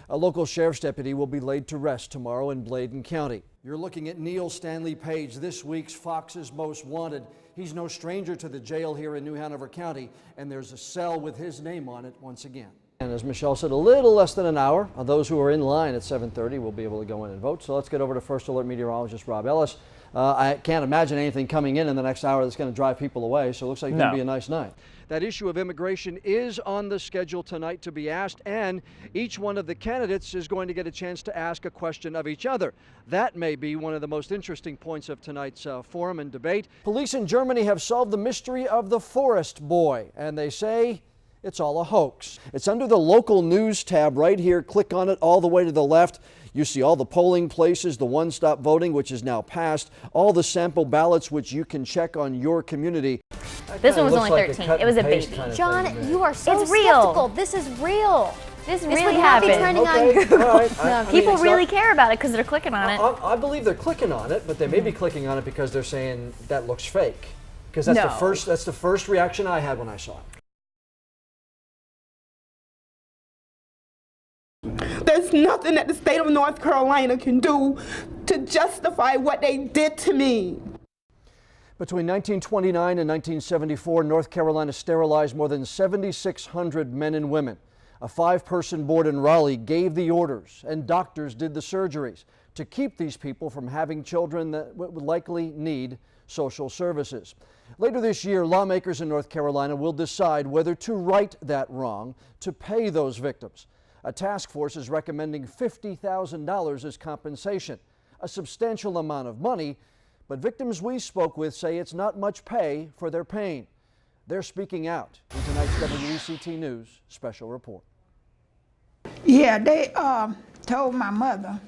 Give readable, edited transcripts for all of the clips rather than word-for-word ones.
A local sheriff's deputy will be laid to rest tomorrow in Bladen County. You're looking at Neil Stanley Page, this week's Fox's Most Wanted. He's no stranger to the jail here in New Hanover County, and there's a cell with his name on it once again. And as Michelle said, a little less than an hour. Those who are in line at 7:30 will be able to go in and vote. So let's get over to First Alert meteorologist Rob Ellis. I can't imagine anything coming in the next hour that's going to drive people away, so it looks like it's going to be a nice night. That issue of immigration is on the schedule tonight to be asked, and each one of the candidates is going to get a chance to ask a question of each other. That may be one of the most interesting points of tonight's forum and debate. Police in Germany have solved the mystery of the forest boy, and they say it's all a hoax. It's under the local news tab right here. Click on it all the way to the left. You see all the polling places, the one-stop voting, which is now passed, all the sample ballots, which you can check on your community. This one was only 13. It was a baby. John, you are so skeptical. This is real. This really happened. Okay, people really care about it because they're clicking on it. I believe they're clicking on it, but they may be clicking on it because they're saying that looks fake. Because that's the first reaction I had when I saw it. There's nothing that the state of North Carolina can do to justify what they did to me. Between 1929 and 1974, North Carolina sterilized more than 7,600 men and women. A 5-person board in Raleigh gave the orders, and doctors did the surgeries to keep these people from having children that would likely need social services. Later this year, lawmakers in North Carolina will decide whether to right that wrong, to pay those victims. A task force is recommending $50,000 as compensation, a substantial amount of money, but victims we spoke with say it's not much pay for their pain. They're speaking out in tonight's WECT News special report. Yeah, they told my mother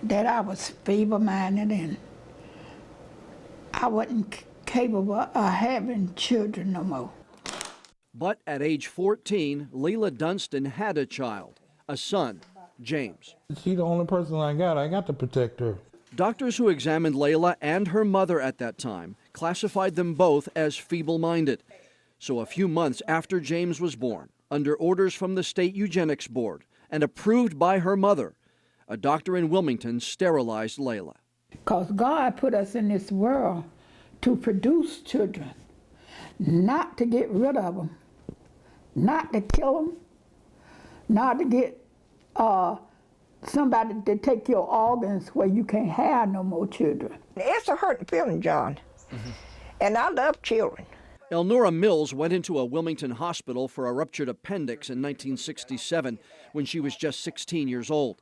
that I was feeble-minded and I wasn't capable of having children no more. But at age 14, Leila Dunstan had a child, a son, James. She's the only person I got to protect her. Doctors who examined Leila and her mother at that time classified them both as feeble-minded. So a few months after James was born, under orders from the state eugenics board and approved by her mother, a doctor in Wilmington sterilized Leila. Because God put us in this world to produce children, not to get rid of them, not to kill them, not to get somebody to take your organs where you can't have no more children. It's a hurting feeling, John, and I love children. Elnora Mills went into a Wilmington hospital for a ruptured appendix in 1967 when she was just 16 years old.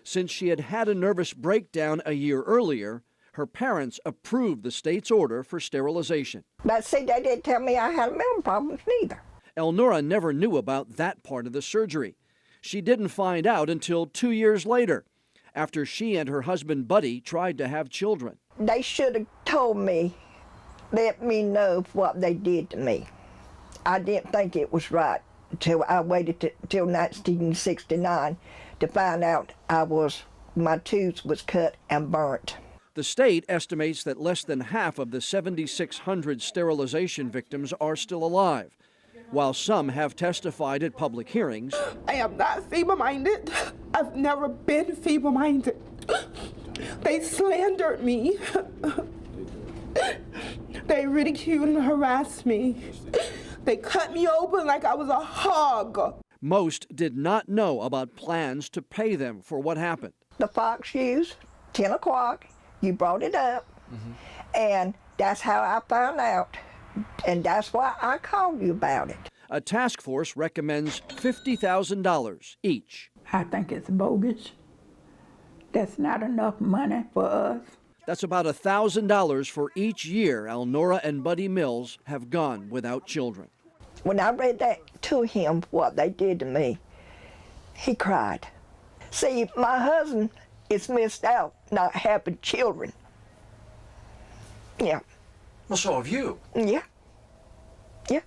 Since she had had a nervous breakdown a year earlier, her parents approved the state's order for sterilization. But see, they didn't tell me I had mental problems neither. Elnora never knew about that part of the surgery. She didn't find out until 2 years later, after she and her husband Buddy tried to have children. They should have told me, let me know what they did to me. I didn't think it was right until I waited till 1969 to find out my tooth was cut and burnt. The state estimates that less than half of the 7,600 sterilization victims are still alive, while some have testified at public hearings. I am not feeble-minded. I've never been feeble-minded. They slandered me. They ridiculed and harassed me. They cut me open like I was a hog. Most did not know about plans to pay them for what happened. The Fox News, 10 o'clock, you brought it up, and that's how I found out, and that's why I called you about it. A task force recommends $50,000 each. I think it's bogus. That's not enough money for us. That's about $1,000 for each year Elnora and Buddy Mills have gone without children. When I read that to him, what they did to me, he cried. See, my husband is missed out not having children. Yeah. Well, so have you. Yeah. Yeah.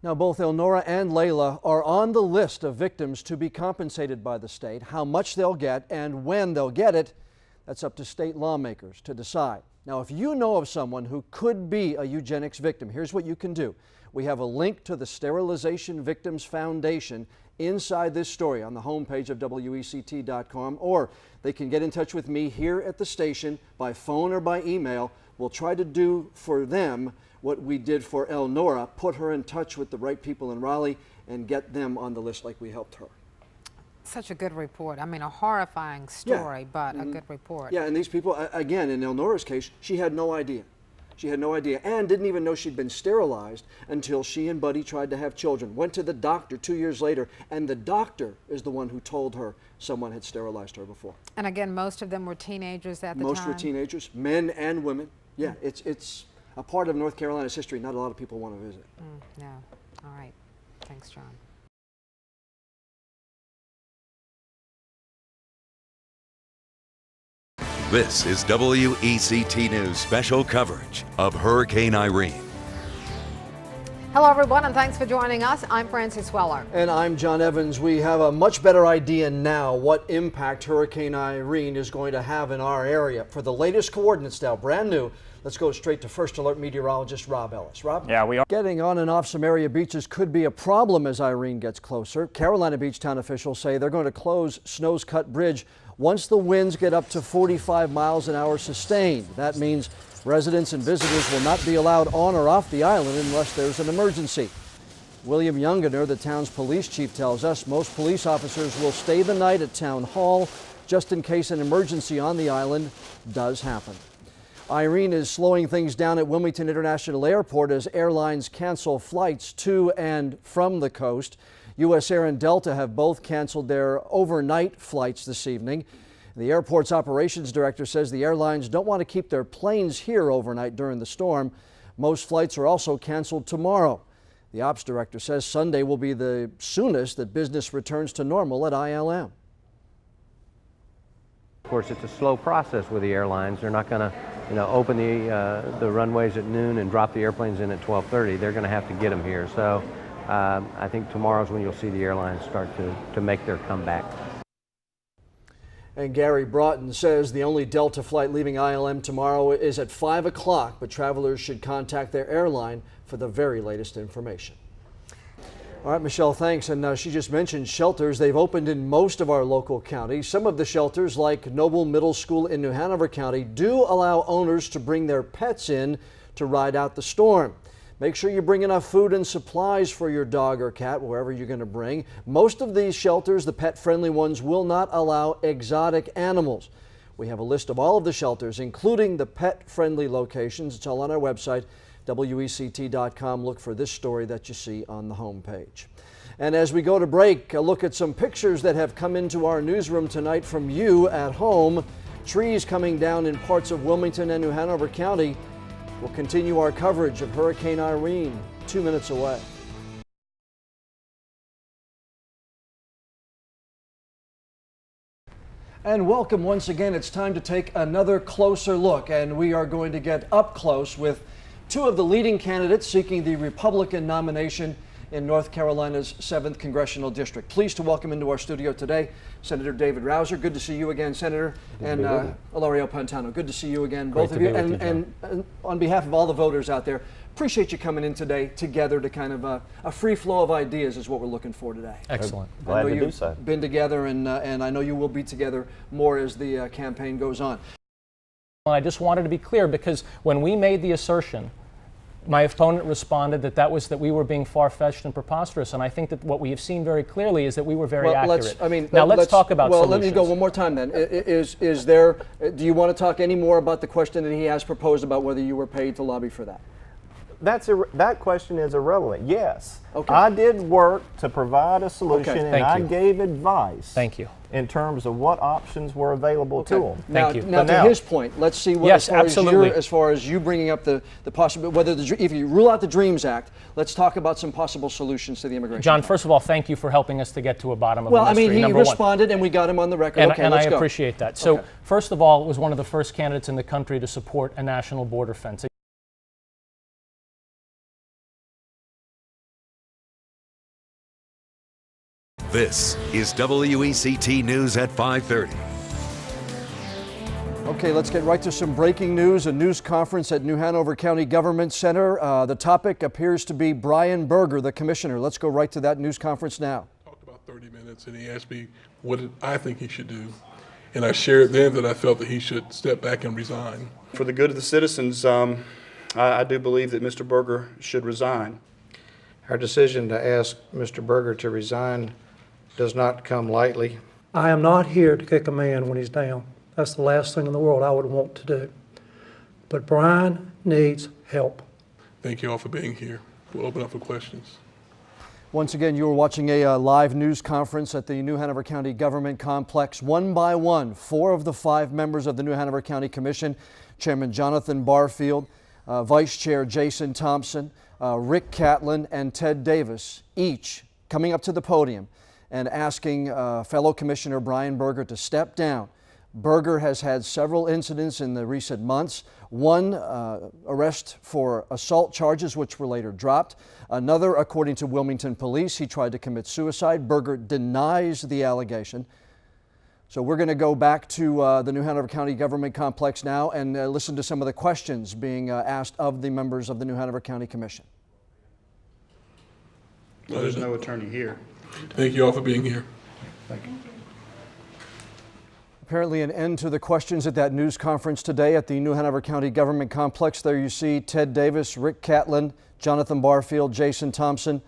Now, both Elnora and Leila are on the list of victims to be compensated by the state. How much they'll get and when they'll get it, that's up to state lawmakers to decide. Now, if you know of someone who could be a eugenics victim, here's what you can do. We have a link to the Sterilization Victims Foundation inside this story on the homepage of WECT.com, or they can get in touch with me here at the station by phone or by email. We'll try to do for them what we did for Elnora, put her in touch with the right people in Raleigh and get them on the list like we helped her. Such a good report. I mean, a horrifying story, but a good report. Yeah, and these people, again, in Elnora's case, she had no idea. She had no idea and didn't even know she'd been sterilized until she and Buddy tried to have children. Went to the doctor 2 years later, and the doctor is the one who told her someone had sterilized her before. And again, most of them were teenagers at the time? Most were teenagers, men and women. Yeah, it's a part of North Carolina's history not a lot of people want to visit. No. All right. Thanks, John. This is WECT News special coverage of Hurricane Irene. Hello, everyone, and thanks for joining us. I'm Frances Weller. And I'm Jon Evans. We have a much better idea now what impact Hurricane Irene is going to have in our area. For the latest coordinates now, brand new, let's go straight to First Alert meteorologist Rob Ellis. Rob? Yeah, we are. Getting on and off some area beaches could be a problem as Irene gets closer. Carolina Beach town officials say they're going to close Snow's Cut Bridge once the winds get up to 45 miles an hour sustained. That means residents and visitors will not be allowed on or off the island unless there's an emergency. William Youngener, the town's police chief, tells us most police officers will stay the night at Town Hall just in case an emergency on the island does happen. Irene is slowing things down at Wilmington International Airport as airlines cancel flights to and from the coast. U.S. Air and Delta have both canceled their overnight flights this evening. The airport's operations director says the airlines don't want to keep their planes here overnight during the storm. Most flights are also canceled tomorrow. The ops director says Sunday will be the soonest that business returns to normal at ILM. Of course, it's a slow process with the airlines. They're not going to, open the runways at noon and drop the airplanes in at 12:30. They're going to have to get them here. So I think tomorrow's when you'll see the airlines start to make their comeback. And Gary Broughton says the only Delta flight leaving ILM tomorrow is at 5 o'clock, but travelers should contact their airline for the very latest information. All right, Michelle, thanks. And she just mentioned shelters. They've opened in most of our local counties. Some of the shelters, like Noble Middle School in New Hanover County, do allow owners to bring their pets in to ride out the storm. Make sure you bring enough food and supplies for your dog or cat, wherever you're going to bring. Most of these shelters, the pet-friendly ones, will not allow exotic animals. We have a list of all of the shelters, including the pet-friendly locations. It's all on our website, WECT.com. Look for this story that you see on the homepage. And as we go to break, a look at some pictures that have come into our newsroom tonight from you at home. Trees coming down in parts of Wilmington and New Hanover County. We'll continue our coverage of Hurricane Irene 2 minutes away. And welcome once again. It's time to take another closer look, and we are going to get up close with two of the leading candidates seeking the Republican nomination in North Carolina's 7th Congressional District. Pleased to welcome into our studio today Senator David Rouser. Good to see you again, Senator. And Ilario Pantano. Good to see you again, both of you. And on behalf of all the voters out there, appreciate you coming in today together to kind of a free flow of ideas is what we're looking for today. Excellent. Glad to do so. Been together, and I know you will be together more as the campaign goes on. Well, I just wanted to be clear, because when we made the assertion, my opponent responded that we were being far-fetched and preposterous, and I think that what we have seen very clearly is that we were very accurate. Let's talk about solutions. Let me go one more time then. Is there, do you want to talk any more about the question that he has proposed about whether you were paid to lobby for that? That question is irrelevant. Yes, okay. I did work to provide a solution, okay. and I gave advice. Thank you. In terms of what options were available to them. Thank you. Now, to his point, let's see what, yes, absolutely. As far as you bringing up the possibility, if you rule out the DREAMS Act, let's talk about some possible solutions to the immigration. John, first of all, thank you for helping us to get to a bottom of the mystery. Well, I mean, he responded, and we got him on the record. And I appreciate that. So, first of all, it was one of the first candidates in the country to support a national border fence. This is WECT News at 5:30. Okay, let's get right to some breaking news. A news conference at New Hanover County Government Center. The topic appears to be Brian Berger, the commissioner. Let's go right to that news conference now. Talked about 30 minutes, and he asked me what I think he should do. And I shared then that I felt that he should step back and resign. For the good of the citizens, I do believe that Mr. Berger should resign. Our decision to ask Mr. Berger to resign does not come lightly. I am not here to kick a man when he's down. That's the last thing in the world I would want to do. But Brian needs help. Thank you all for being here. We'll open up for questions. Once again, you are watching a live news conference at the New Hanover County Government Complex. One by one, 4 of the 5 members of the New Hanover County Commission, Chairman Jonathan Barfield, Vice Chair Jason Thompson, Rick Catlin, and Ted Davis, each coming up to the podium and asking fellow Commissioner Brian Berger to step down. Berger has had several incidents in the recent months. One arrest for assault charges, which were later dropped. Another, according to Wilmington police, he tried to commit suicide. Berger denies the allegation. So we're going to go back to the New Hanover County Government Complex now and listen to some of the questions being asked of the members of the New Hanover County Commission. Well, there's no attorney here. Thank you all for being here. Thank you. Apparently an end to the questions at that news conference today at the New Hanover County Government Complex. There you see Ted Davis, Rick Catlin, Jonathan Barfield, Jason Thompson,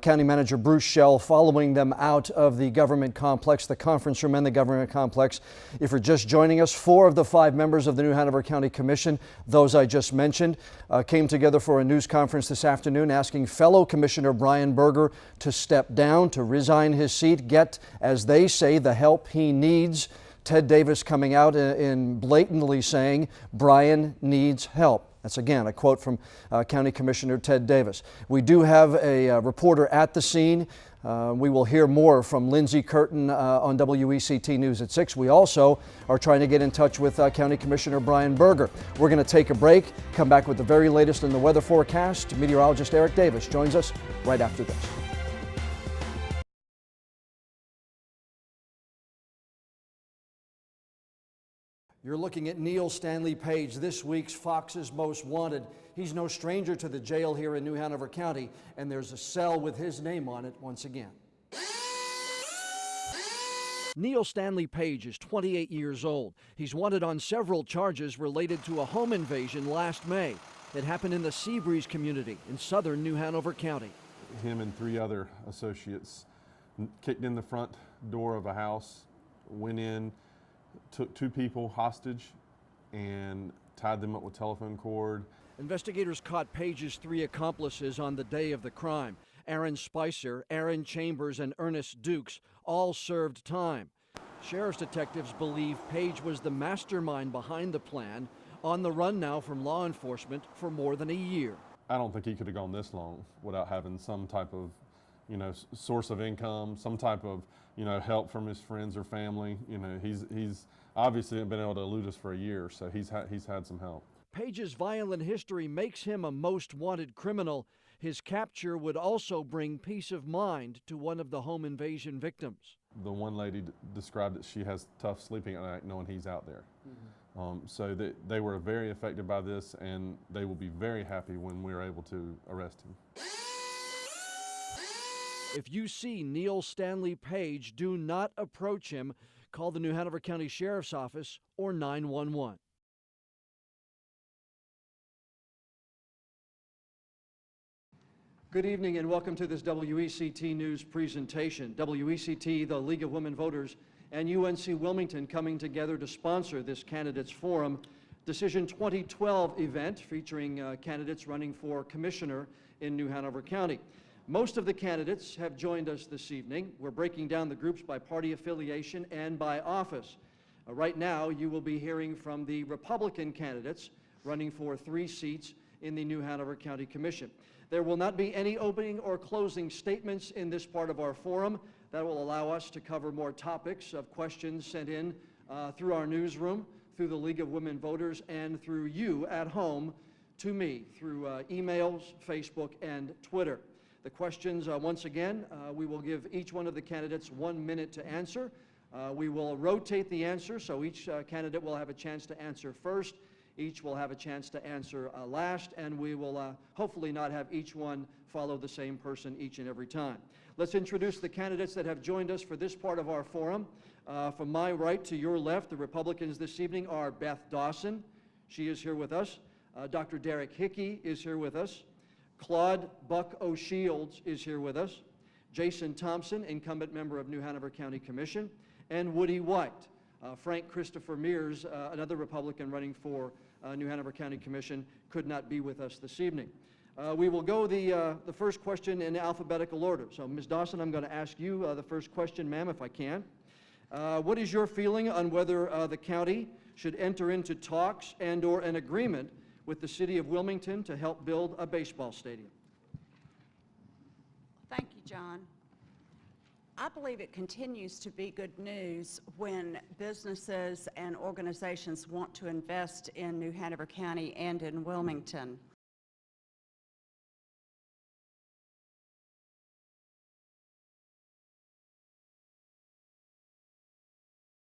County Manager Bruce Schell following them out of the government complex, the conference room and the government complex. If you're just joining us, 4 of the 5 members of the New Hanover County Commission, those I just mentioned, came together for a news conference this afternoon asking fellow Commissioner Brian Berger to step down, to resign his seat, get, as they say, the help he needs. Ted Davis coming out and blatantly saying Brian needs help. That's again a quote from County Commissioner Ted Davis. We do have a reporter at the scene. We will hear more from Lindsay Curtin on WECT News at 6. We also are trying to get in touch with County Commissioner Brian Berger. We're going to take a break, come back with the very latest in the weather forecast. Meteorologist Eric Davis joins us right after this. You're looking at Neil Stanley Page, this week's Fox's Most Wanted. He's no stranger to the jail here in New Hanover County, and there's a cell with his name on it once again. Neil Stanley Page is 28 years old. He's wanted on several charges related to a home invasion last May. It happened in the Seabreeze community in southern New Hanover County. Him and 3 other associates kicked in the front door of a house, went in, took 2 people hostage and tied them up with telephone cord. Investigators caught Page's 3 accomplices on the day of the crime. Aaron Spicer, Aaron Chambers, and Ernest Dukes all served time. Sheriff's detectives believe Page was the mastermind behind the plan, on the run now from law enforcement for more than a year. I don't think he could have gone this long without having some type of, source of income, some type of, help from his friends or family. He's obviously been able to elude us for a year, so he's had some help. Page's violent history makes him a most wanted criminal. His capture would also bring peace of mind to one of the home invasion victims. The one lady described that she has tough sleeping at night knowing he's out there. So they were very affected by this, and they will be very happy when we're able to arrest him. If you see Neil Stanley Page, do not approach him. Call the New Hanover County Sheriff's Office or 911. Good evening and welcome to this WECT News presentation. WECT, the League of Women Voters, and UNC Wilmington coming together to sponsor this Candidates Forum Decision 2012 event featuring candidates running for commissioner in New Hanover County. Most of the candidates have joined us this evening. We're breaking down the groups by party affiliation and by office. Right now, you will be hearing from the Republican candidates running for 3 seats in the New Hanover County Commission. There will not be any opening or closing statements in this part of our forum. That will allow us to cover more topics of questions sent in through our newsroom, through the League of Women Voters, and through you at home to me through emails, Facebook, and Twitter. The questions, once again, we will give each one of the candidates 1 minute to answer. We will rotate the answer, so each candidate will have a chance to answer first. Each will have a chance to answer last, and we will hopefully not have each one follow the same person each and every time. Let's introduce the candidates that have joined us for this part of our forum. From my right to your left, the Republicans this evening are Beth Dawson. She is here with us. Dr. Derek Hickey is here with us. Claude Buck O'Shields is here with us. Jason Thompson, incumbent member of New Hanover County Commission, and Woody White. Frank Christopher Mears, another Republican running for New Hanover County Commission, could not be with us this evening. We will go the first question in alphabetical order. So, Ms. Dawson, I'm going to ask you the first question, ma'am, if I can. What is your feeling on whether the county should enter into talks and/or an agreement with the city of Wilmington to help build a baseball stadium? Thank you, John. I believe it continues to be good news when businesses and organizations want to invest in New Hanover County and in Wilmington.